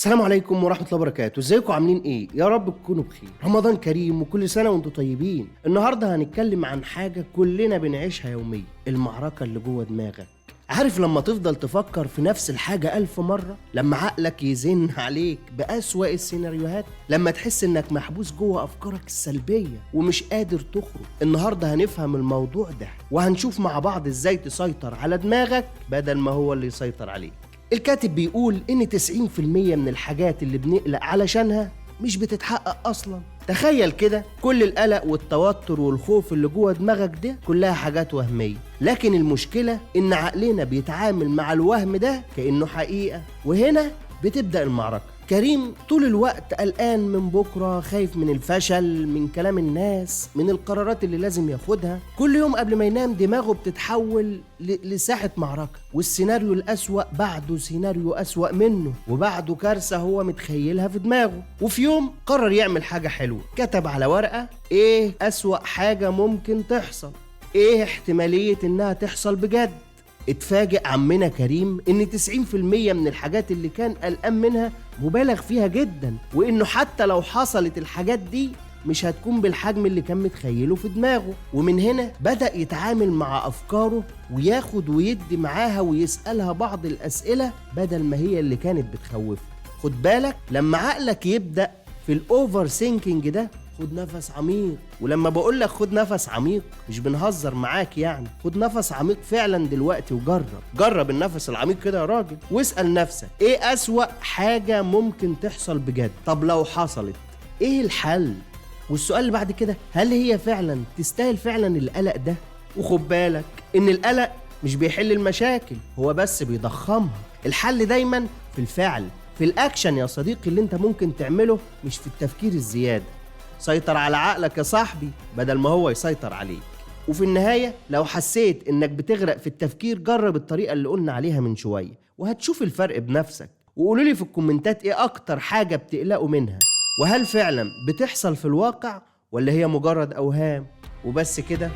السلام عليكم ورحمة الله وبركاته، ازيكم عاملين ايه؟ يا رب تكونوا بخير. رمضان كريم وكل سنة وانتم طيبين. النهاردة هنتكلم عن حاجة كلنا بنعيشها يوميا، المعركة اللي جوه دماغك. عارف لما تفضل تفكر في نفس الحاجة 1000 مرة؟ لما عقلك يزن عليك بأسوأ السيناريوهات؟ لما تحس انك محبوس جوه أفكارك السلبية ومش قادر تخرج؟ النهاردة هنفهم الموضوع ده وهنشوف مع بعض ازاي تسيطر على دماغك بدل ما هو اللي يسيطر عليك. الكاتب بيقول إن 90% من الحاجات اللي بنقلق علشانها مش بتتحقق أصلاً. تخيل كده، كل القلق والتوتر والخوف اللي جوه دماغك ده كلها حاجات وهمية، لكن المشكلة إن عقلنا بيتعامل مع الوهم ده كأنه حقيقة، وهنا بتبدأ المعركة. كريم طول الوقت قلقان من بكرة، خايف من الفشل، من كلام الناس، من القرارات اللي لازم ياخدها. كل يوم قبل ما ينام دماغه بتتحول لساحة معركة، والسيناريو الأسوأ بعده سيناريو أسوأ منه، وبعده كارثة هو متخيلها في دماغه. وفي يوم قرر يعمل حاجة حلوة، كتب على ورقة إيه أسوأ حاجة ممكن تحصل، إيه احتمالية إنها تحصل بجد. اتفاجئ عمنا كريم ان 90% من الحاجات اللي كان قلقان منها مبالغ فيها جدا، وانه حتى لو حصلت الحاجات دي مش هتكون بالحجم اللي كان متخيله في دماغه. ومن هنا بدأ يتعامل مع أفكاره وياخد ويدي معاها ويسألها بعض الأسئلة بدل ما هي اللي كانت بتخوفه. خد بالك، لما عقلك يبدأ في الأوفر سينكينج ده خد نفس عميق. ولما بقول لك خد نفس عميق مش بنهزر معاك، يعني خد نفس عميق فعلا دلوقتي وجرب النفس العميق كده يا راجل، واسأل نفسك ايه أسوأ حاجة ممكن تحصل بجد؟ طب لو حصلت ايه الحل؟ والسؤال اللي بعد كده، هل هي فعلا تستاهل فعلا القلق ده؟ وخد بالك ان القلق مش بيحل المشاكل، هو بس بيضخمها. الحل دايما في الفعل، في الأكشن يا صديقي اللي انت ممكن تعمله، مش في التفكير الزيادة. سيطر على عقلك يا صاحبي بدل ما هو يسيطر عليك. وفي النهاية لو حسيت انك بتغرق في التفكير، جرب الطريقة اللي قلنا عليها من شوية وهتشوف الفرق بنفسك. وقولوا لي في الكومنتات ايه اكتر حاجة بتقلقوا منها، وهل فعلا بتحصل في الواقع ولا هي مجرد اوهام وبس كده.